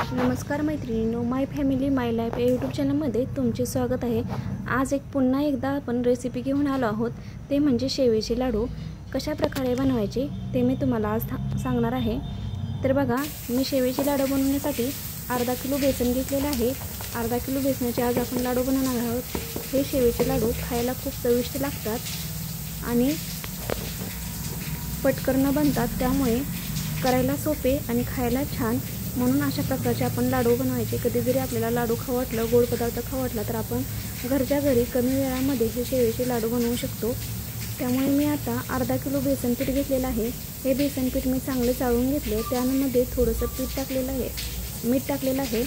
नमस्कार मैत्रिणींनो, माय फॅमिली माय लाईफ या यूट्यूब चॅनलमध्ये तुमचे स्वागत आहे। आज पुन्हा एकदा आपण रेसिपी घेऊन आलो आहोत, ते म्हणजे शेवेचे लाडू कशा प्रकारे बनवायचे ते मी तुम्हाला आज सांगणार आहे। तर बघा, मी शेवेचे लाडू बनवण्यासाठी अर्धा किलो बेसन घेतलेले आहे। अर्धा किलो बेसनाचे आज आपण लाडू बनवणार आहोत। हे शेवेचे लाडू खायला खूप चविष्ट लागतात आणि पटकन बनतात, त्यामुळे करायला सोपे आणि खायला छान, म्हणून अशा प्रकारचे आपण लाडू बनवायचे। कधी जरी आपल्याला लाडू खाऊ वाटलं, गोड पदार्थ खाऊ वाटला, तर आपण घरच्या घरी कमी वेळामध्ये हे शेवेचे लाडू बनवू शकतो। त्यामुळे मी आता अर्धा किलो बेसन पीठ घेतलेलं आहे। हे बेसन पीठ मी चांगले चाळून घेतले, त्यामध्ये थोडंसं पीठ टाकलेलं आहे, मीठ टाकलेलं आहे।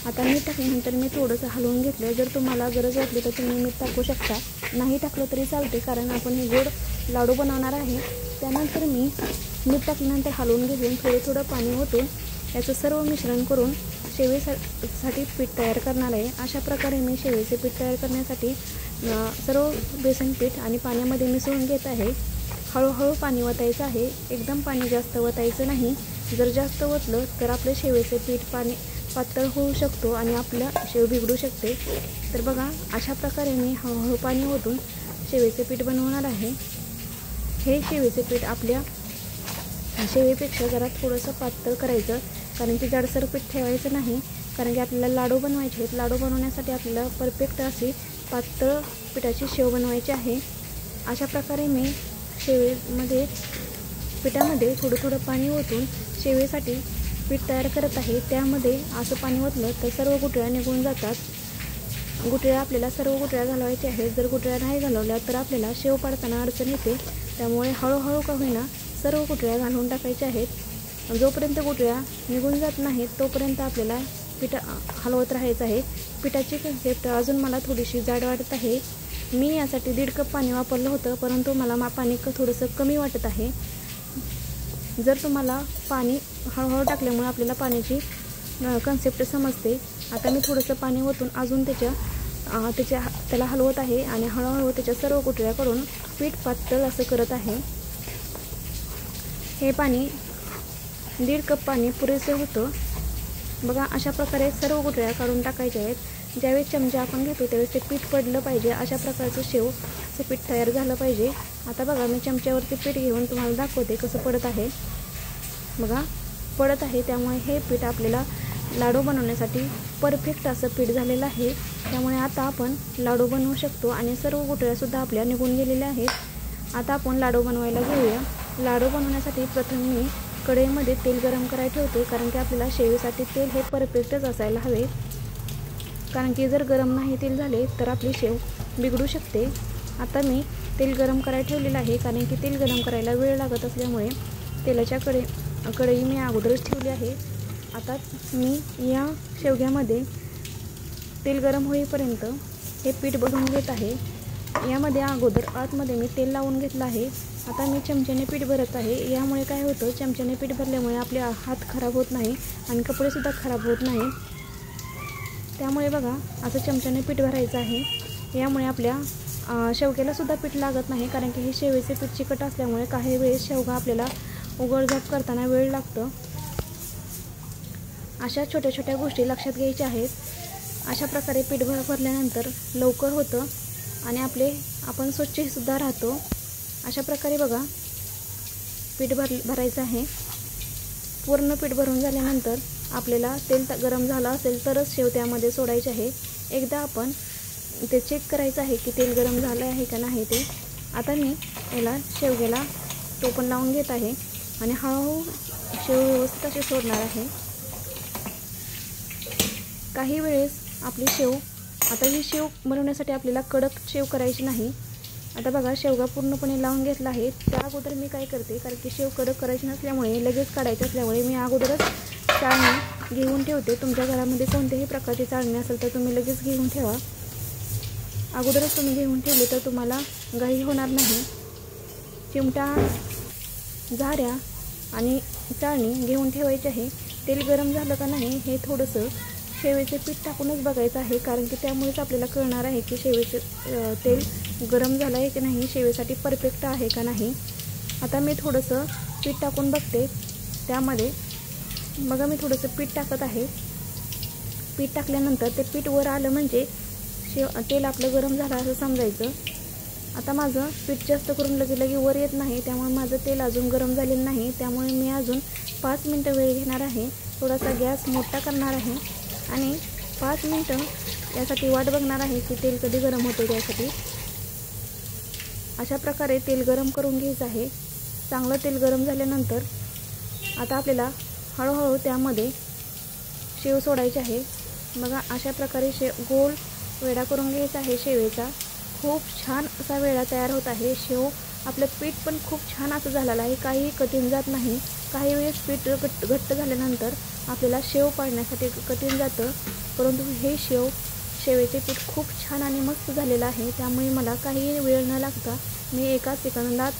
आता मीठ टाकल्यानंतर मी थोडंसं हलवून घेतलं। जर तुम्हाला गरज वाटली तर तुम्ही मीठ टाकू शकता, नाही टाकलं तरी चालते, कारण आपण हे गोड लाडू बनवणार आहे। त्यानंतर मी मीठ टाकल्यानंतर हलवून घेऊन थोडं पाणी ओतून याचं सर्व मिश्रण करून शेवेसाठी पीठ तयार करणार आहे। अशा प्रकारे मी शेवेचे पीठ तयार करण्यासाठी सर्व बेसन पीठ आणि पाण्यामध्ये मिसळून घेत आहे। हळूहळू पाणी ओतायचं आहे, एकदम पाणी जास्त ओतायचं नाही। जर जास्त ओतलं तर आपले शेवेचे पीठ पातळ होऊ शकतो आणि आपलं शेव बिघडू शकते। तर बघा, अशा प्रकारे मी हळूहळू पाणी ओतून शेवेचे पीठ बनवणार आहे। हे शेवेचे पीठ आपल्या शेवेपेक्षा जरा थोडंसं पातळ करायचं, कारण की जाडसर पीठ ठेवायचं नाही, कारण की आपल्याला लाडू बनवायचे आहेत। लाडू बनवण्यासाठी आपल्याला परफेक्ट अशी पातळ पिठाची शेव बनवायची आहे। अशा प्रकारे मी पिठामध्ये थोडं पाणी ओतून शेवेसाठी पीठ तयार करत आहे। त्यामध्ये असं पाणी ओतलं तर सर्व गुठळ्या निघून जातात। गुठळ्या आपल्याला सर्व गुठळ्या घालवायच्या आहेत। जर गुठळ्या नाही घालवल्या तर आपल्याला शेव पाडताना अडचण येते, त्यामुळे हळूहळू का होईना सर्व गुठळ्या घालून टाकायच्या आहेत। जोपर्यंत गुठळ्या निघून जात नाहीत तोपर्यंत आपल्याला पीठ हलवत राहायचं आहे। पिठाची कन्सेप्ट अजून मला थोडीशी जाड वाटत आहे। मी यासाठी 1.5 कप पाणी वापरलं होतं, परंतु मला पाणी थोडंसं कमी वाटत आहे। जर तुम्हाला पाणी हळूहळू टाकल्यामुळे आपल्याला पाण्याची कन्सेप्ट समजते। आता मी थोडंसं पाणी ओतून अजून त्याला हलवत आहे आणि हळूहळू त्याच्या सर्व गुठळ्या करून पीठ पातळ असं करत आहे। हे पाणी 1.5 कप पाणी पुरेसे होतं। बघा, अशा प्रकारे सर्व गुठळ्या काढून टाकायच्या आहेत। ज्यावेळेस चमचा आपण घेतो त्यावेळेस ते पीठ पडलं पाहिजे, अशा प्रकारचं शेवचं पीठ तयार झालं पाहिजे। आता बघा, मी चमच्यावरती पीठ घेऊन तुम्हाला दाखवते कसं पडत आहे। बघा, पडत आहे, त्यामुळे हे पीठ आपल्याला लाडू बनवण्यासाठी परफेक्ट असं पीठ झालेलं आहे। त्यामुळे आता आपण लाडू बनवू शकतो आणि सर्व गुठळ्यासुद्धा आपल्या निघून गेलेल्या आहेत। आता आपण लाडू बनवायला घेऊया। लाडू बनवण्यासाठी प्रथम मी कढईमध्ये तेल गरम करायला ठेवते, कारण की आपल्याला शेवेसाठी तेल हे परफेक्टच असायला हवे, कारण की जर गरम नाही तेल झाले तर आपली शेव बिघडू शकते। आता मी तेल गरम करायला ठेवलेलं आहे, कारण की तेल गरम करायला वेळ लागत असल्यामुळे तेलाच्या कढई मी अगोदरच ठेवली आहे। आता मी या शेवग्यामध्ये तेल गरम होईपर्यंत हे पीठ बनवून घेत आहे। यामध्ये अगोदर आतमध्ये मी तेल लावून घेतलं आहे। आता मी चमच्याने पीठ भरत आहे। यामुळे काय होतं, चमच्याने पीठ भरल्यामुळे आपले हात खराब होत नाही आणि कपडेसुद्धा खराब होत नाही। त्यामुळे बघा, असं चमच्याने पीठ भरायचं आहे। यामुळे आपल्या शेवग्यालासुद्धा पीठ लागत नाही, कारण की हे शेवेचे पीठ चिकट असल्यामुळे काही वेळेस शेवगा आपल्याला उघडझाप करताना वेळ लागतो। अशा छोट्या छोट्या गोष्टी लक्षात घ्यायच्या आहेत। अशा प्रकारे पीठ भरल्यानंतर लवकर होतं आणि आपण स्वच्छसुद्धा राहतो। अशा प्रकारे बघा, पीठ भरायचं आहे। पूर्ण पीठ भरून झाल्यानंतर आपल्याला तेल गरम झालं असेल तरच शेव त्यामध्ये सोडायचे आहे। एकदा आपण ते चेक करायचं आहे की तेल गरम झालं आहे का नाही ते। आता मी याला शेवग्याला टोपण लावून घेत आहे आणि हळूहळू शेव व्यवस्थित अशी सोडणार आहे। काही वेळेस आपली शेव, आता ही शेव बनवण्यासाठी आपल्याला कडक शेव करायची नाही। आता बघा, शेवगा पूर्णपणे लावून घेतला आहे। त्या अगोदर मी काय करते, कारण की शेव कडक करायची नसल्यामुळे, लगेच काढायची असल्यामुळे मी अगोदरच चाळणी घेऊन ठेवते। तुमच्या घरामध्ये कोणत्याही प्रकारची चाळणी असेल तर तुम्ही लगेच घेऊन ठेवा। अगोदरच तुम्ही घेऊन ठेवले तर तुम्हाला घाई होणार नाही। चिमटा, झाऱ्या आणि चाळणी घेऊन ठेवायची आहे। तेल गरम झालं का नाही हे थोडंसं शेवेचे पीठ टाकूनच बघायचं आहे, कारण की त्यामुळेच आपल्याला कळणार आहे की शेवेचे तेल गरम झालं आहे की नाही, शेवेसाठी परफेक्ट आहे का नाही। आता मी थोडंसं पीठ टाकून बघते, त्यामध्ये बघा मी थोडंसं पीठ टाकत आहे. पीठ टाकल्यानंतर ते पीठ वर आलं म्हणजे तेल आपलं गरम झालं असं समजायचं. आता माझं पीठ जास्त करून लगे वर येत नाही, त्यामुळे माझं तेल अजून गरम झालेलं नाही. त्यामुळे मी अजून 5 मिनटं वेळ घेणार आहे. थोडासा गॅस मोठा करणार आहे आणि 5 मिनटं यासाठी वाट बघणार आहे की तेल कधी गरम होते. त्यासाठी अशा प्रकारे तेल गरम करून घ्यायचं आहे. चांगलं तेल गरम झाल्यानंतर आता आपल्याला हळूहळू त्यामध्ये शेव सोडायचे आहे. बघा अशा प्रकारे गोल वेढा करून घ्यायचा आहे शेवेचा. खूप छान असा वेढा तयार होत आहे. शेव आपलं पीठ पण खूप छान असं झालेलं आहे, काही कठीण जात नाही. काही वेळेस पीठ घट्ट झाल्यानंतर आपल्याला शेव पाडण्यासाठी कठीण जातं, परंतु हे शेवेचे पीठ खूप छान आणि मस्त झालेलं आहे. त्यामुळे मला काही वेळ न लागता मी एका सेकंदात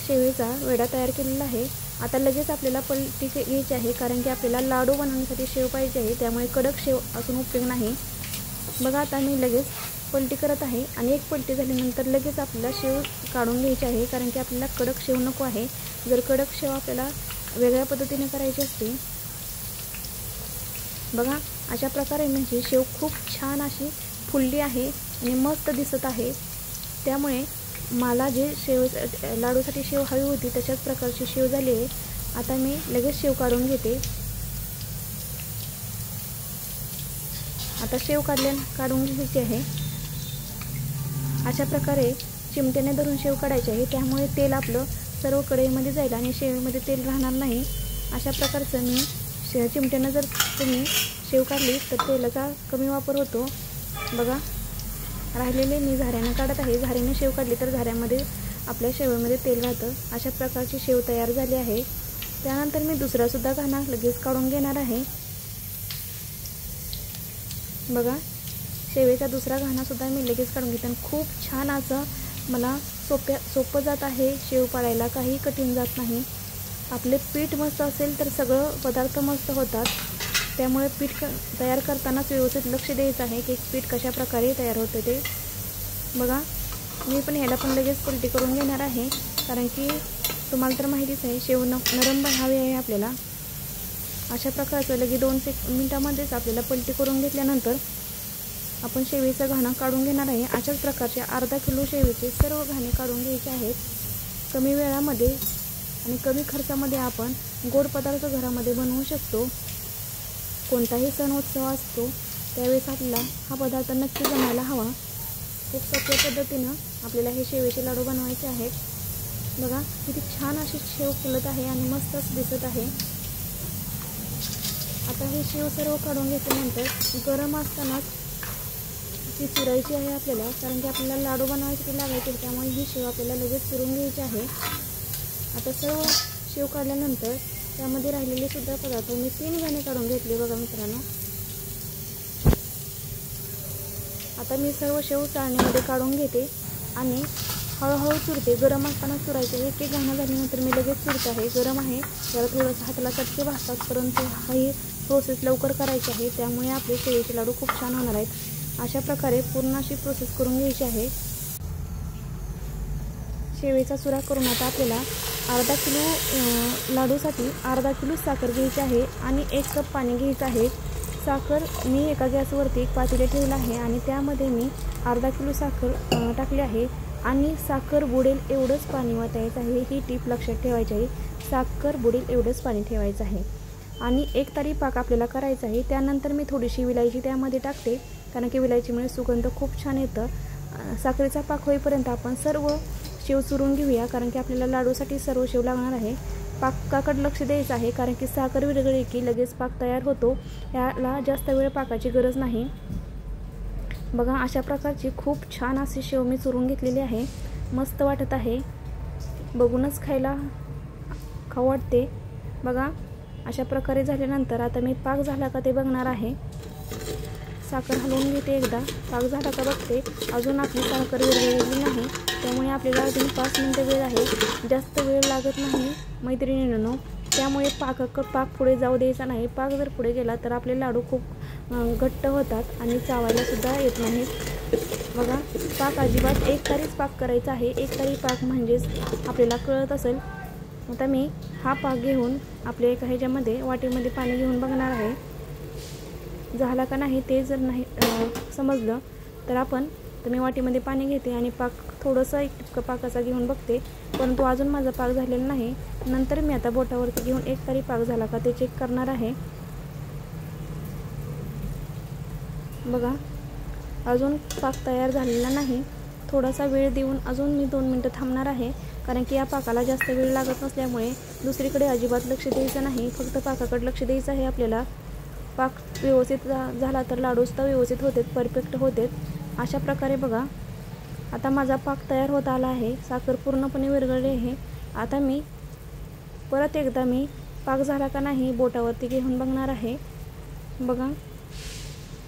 शेवेचा वेढा तयार केलेला आहे. आता लगेच आपल्याला पलटी घ्यायची आहे, कारण की आपल्याला लाडू बनवण्यासाठी शेव पाहिजे आहे. त्यामुळे कडक शेव असून उपयोग नाही. बघा आता मी लगेच पलटी करत आहे आणि एक पलटी झाल्यानंतर लगेच आपल्याला शेव काढून घ्यायची आहे, कारण की आपल्याला कडक शेव नको आहे. जर कडक शेव आपल्याला वेगळ्या पद्धतीने करायची असते. बघा अशा प्रकारे म्हणजे शेव खूप छान अशी फुलली आहे आणि मस्त दिसत आहे. त्यामुळे मला जे लाडूसाठी शेव हवी होती तशाच प्रकारची शेव झाली आहे. आता मी लगेच शेव काढून घेते. आता शेव काढून घ्यायची आहे. अशा प्रकारे चिमट्याने धरून शेव काढायची आहे. त्यामुळे तेल आपलं सर्व कढईमध्ये जाईल आणि शेवेमध्ये तेल राहणार नाही. अशा प्रकारचं मी चिमट्यानं जर तुम्ही शेव काढली तर तेलाचा कमी वापर होतो. बघा राहिलेले मी झाऱ्यानं काढत आहे. झाऱ्याने शेव काढली तर झाऱ्यामध्ये आपल्या शेवेमध्ये तेल राहतं. अशा प्रकारची शेव तयार झाली आहे. त्यानंतर मी दुसरासुद्धा घाणा लगेच काढून घेणार आहे. बघा शेवेचा दुसरा घाणासुद्धा मी लगेच काढून घेते. खूप छान असं मला सोपं जात आहे शेव पाडायला, काही कठीण जात नाही. आपले पीठ मस्त असेल तर सगळं पदार्थ मस्त होतात. त्यामुळे पीठ तयार करतानाच व्यवस्थित लक्ष द्यायचं आहे की पीठ कशा प्रकारे तयार होतं ते. बघा मी पण ह्याला पण लगेच पलटी करून घेणार आहे, कारण की तुम्हाला तर माहितीच आहे शेव नरम हवी आहे आपल्याला. अशा प्रकारचं लगे 2 मिनिटामध्येच आपल्याला पलटी करून घेतल्यानंतर आपण शेवेचा घाणा काढून घेणार आहे. अशाच प्रकारचे अर्धा किलो शेवेचे सर्व घाणे काढून घ्यायचे आहेत. कमी वेळामध्ये आणि कमी खर्चामध्ये आपण गोड पदार्थ घरामध्ये बनवू शकतो. कोणताही सण उत्सव असतो त्यावेळेस आपल्याला हा पदार्थ नक्की बनायला हवा. खूप सोप्या पद्धतीनं आपल्याला हे शेवेचे लाडू बनवायचे आहेत. बघा किती छान अशी शेव फुलत आहे आणि मस्तच दिसत आहे. आता हे शेव सर्व काढून घेतल्यानंतर गरम असतानाच ती चुरायची आहे आपल्याला, कारण की आपल्याला लाडू बनवायसाठी लागायचे. त्यामुळे ही शेव आपल्याला लगेच चुरून घ्यायची आहे. आता सर्व शेव काढल्यानंतर त्यामध्ये राहिलेले सुद्धा पदार्थ मी 3 घाणे काढून घेतले. बघा मित्रांनो आता मी सर्व शेव चाळणीमध्ये काढून घेते आणि हळूहळू चुरते. गरम असताना चुरायचे. एक घाणं झाल्यानंतर मी लगेच चुरत आहे. गरम आहे जरा थोडंसं हाताला चटके भासतात, परंतु ही प्रोसेस लवकर करायची आहे. त्यामुळे आपले शेवेचे लाडू खूप छान होणार आहेत. अशा प्रकारे पूर्ण अशी प्रोसेस करून घ्यायची आहे. शेवेचा चुरा करून आता आपल्याला अर्धा किलो लाडूसाठी अर्धा किलो साखर घ्यायची आहे आणि 1 कप पाणी घ्यायचं आहे. साखर मी एका गॅसवरती एक पातेले ठेवलं आहे आणि त्यामध्ये मी अर्धा किलो साखर टाकली आहे आणि साखर बुडेल एवढंच पाणी वाटायचं आहे. ही टीप लक्षात ठेवायची आहे. साखर बुडेल एवढंच पाणी ठेवायचं आहे आणि 1 तारी पाक आपल्याला करायचा आहे. त्यानंतर मी थोडीशी विलायची त्यामध्ये टाकते, कारण की विलायचीमुळे सुगंध खूप छान येतं. साखरेचा पाक होईपर्यंत आपण सर्व शेव चुरून घेऊया, कारण की आपल्याला लाडूसाठी सर्व शेव लागणार आहे. पाकाकडे लक्ष द्यायचं आहे, कारण की साखर विरघळली की लगेच पाक तयार होतो. याला जास्त वेळ पाकाची गरज नाही. बघा अशा प्रकारची खूप छान अशी शेव मी चुरून घेतलेली आहे. मस्त वाटत आहे, बघूनच खाऊ वाटते. बघा अशा प्रकारे झाल्यानंतर आता मी पाक झाला का ते बघणार आहे. साखर हलवून घेते. एकदा पाक झाला का बघते. अजून आपली साखर विरघळलेली नाही, त्यामुळे आपल्याला अजून 5 मिनिटं वेळ आहे. जास्त वेळ लागत नाही मैत्रिणींनो. त्यामुळे पाक पुढे जाऊ द्यायचा नाही. पाक जर पुढे गेला तर आपले लाडू खूप घट्ट होतात आणि चावायला सुद्धा येत नाहीत. बघा पाक अजिबात 1 तारीच पाक करायचा आहे. 1 तारी पाक म्हणजेच आपल्याला कळत असेल. आता मी हा पाक घेऊन आपल्या एका ह्याच्यामध्ये वाटीमध्ये पाणी घेऊन बघणार आहे. झाला का नाही ते जर नाही समजलं तर मी वाटीमध्ये पाणी घेते आणि पाक थोडंसं एक टिपकं पाकाचा घेऊन बघते. परंतु अजून माझा पाक झालेला नाही. नंतर मी आता बोटावरती घेऊन एक तरी पाक झाला का ते चेक करणार आहे. बघा अजून पाक तयार झालेला नाही. थोडासा वेळ देऊन अजून मी 2 मिनटं थांबणार आहे. कारण की या पाकाला जास्त वेळ लागत नसल्यामुळे दुसरीकडे अजिबात लक्ष द्यायचं नाही. फक्त पाकाकडे लक्ष द्यायचं आहे आपल्याला. पाक व्यवस्थित झाला तर लाडूसुद्धा व्यवस्थित होते, परफेक्ट होते. अशा प्रकारे बघा आता माझा पाक तयार होत आला आहे. साखर पूर्णपणे विरघळली आहे. आता मी परत एकदा पाक झाला का नाही बोटावरती घेऊन बघणार आहे. बघा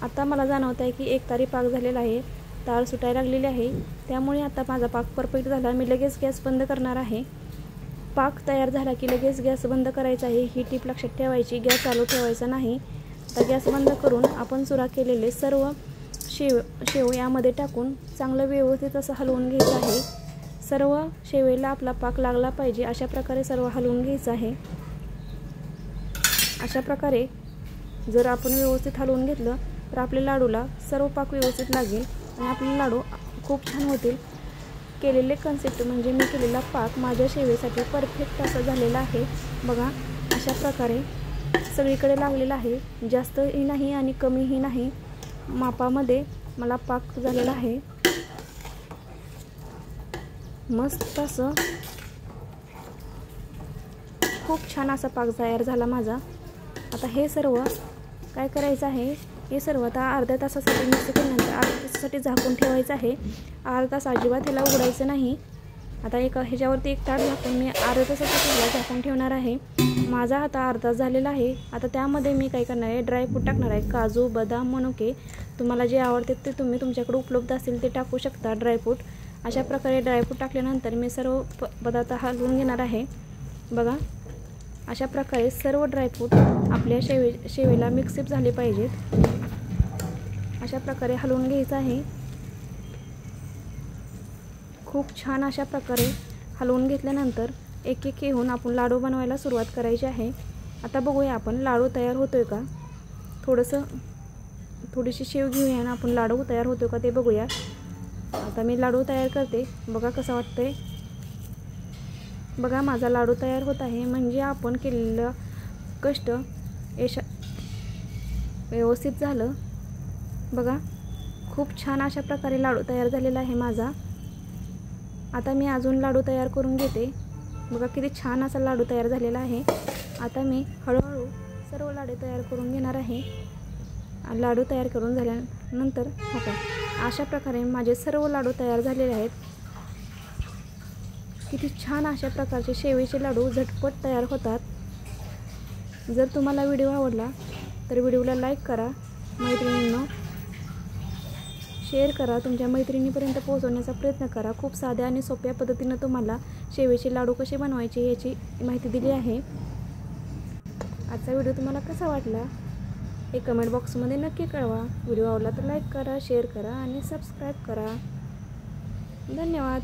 आता मला जाणवत आहे की एक तारी पाक झालेला आहे. तार सुटायला लागलेली आहे. त्यामुळे आता माझा पाक परफेक्ट झाला. मी लगेच गॅस बंद करणार आहे. पाक तयार झाला की लगेच गॅस बंद करायचा आहे. ही टीप लक्षात ठेवायची, गॅस चालू ठेवायचा नाही. आता गॅस बंद करून आपण चुरा केलेले सर्व शेव यामध्ये टाकून चांगलं व्यवस्थित असं हलवून घ्यायचं आहे. सर्व शेवेला आपला पाक लागला पाहिजे अशा प्रकारे सर्व हलवून घ्यायचं आहे. अशा प्रकारे जर आपण व्यवस्थित हलवून घेतलं तर आपल्या लाडूला सर्व पाक व्यवस्थित लागेल आणि आपले लाडू खूप छान होतील. केलेले कन्सेप्ट म्हणजे मी केलेला पाक माझ्या शेवेसाठी परफेक्ट असा झालेला आहे. बघा अशा प्रकारे सगळीकडे लागलेला आहे. जास्तही नाही आणि कमीही नाही. मापामध्ये मला पाक झालेला आहे. मस्त असं खूप छान असा पाक तयार झाला माझा. आता हे सर्व काय करायचं आहे, हे सर्व आता अर्ध्या तासासाठी मिक्स केल्यानंतर अर्ध्या तासासाठी झाकून ठेवायचं आहे. अर्धा तास अजिबात ह्याला उघडायचं नाही. आता ह्याच्यावरती एक ताट झाकून मी अर्ध्या तासासाठी झाकून ठेवणार आहे. माझा आता अर्धा तास झालेला आहे. आता त्यामध्ये मी काय करणार आहे, ड्रायफ्रूट टाकणार आहे. काजू, बदाम, मनुके तुम्हाला जे आवडते ते तुम्ही तुमच्याकडे उपलब्ध असेल ते टाकू शकता ड्रायफ्रूट. अशा प्रकारे ड्रायफ्रूट टाकल्यानंतर मी सर्व पदार्थ हलवून घेणार आहे. बघा अशा प्रकारे सर्व ड्रायफ्रूट आपल्या शेवेला मिक्सअप झाले पाहिजेत. अशा प्रकारे हलवून घ्यायचं आहे. खूप छान अशा प्रकारे हलवून घेतल्यानंतर एक एक घेऊन आपण लाडू बनवायला सुरुवात करायची आहे. आता बघूया आपण लाडू तयार होतोय का. थोडीशी शेव घेऊया आणि आपण लाडू तयार होतोय का ते बघूया. आता मी लाडू तयार करते. बघा कसं वाटतंय. बघा माझा लाडू तयार होत आहे. म्हणजे आपण केलेलं कष्ट व्यवस्थित झालं. बघा खूप छान अशा प्रकारे लाडू तयार झालेला आहे माझा. आता मी अजून लाडू तयार करून घेते. बघा किती छान असा लाडू तयार झालेला आहे. आता मी हळूहळू सर्व लाडू तयार करून घेणार आहे. लाडू तयार करून झाल्यानंतर अशा प्रकारे माझे सर्व लाडू तयार झालेले आहेत. किती छान अशा प्रकारचे शेवेचे लाडू झटपट तयार होतात. जर तुम्हाला व्हिडिओ आवडला तर व्हिडिओला लाईक करा. मैत्रिणींनो शेअर करा. तुमच्या मैत्रिणीपर्यंत पोहोचवण्याचा प्रयत्न करा. खूप साध्या आणि सोप्या पद्धतीनं तुम्हाला शेवेचे लाडू कसे बनवायचे याची माहिती दिली आहे. आजचा व्हिडिओ तुम्हाला कसा वाटला हे कमेंट बॉक्समध्ये नक्की कळवा. व्हिडिओ आवडला तर लाईक करा, शेअर करा आणि सबस्क्राईब करा. धन्यवाद.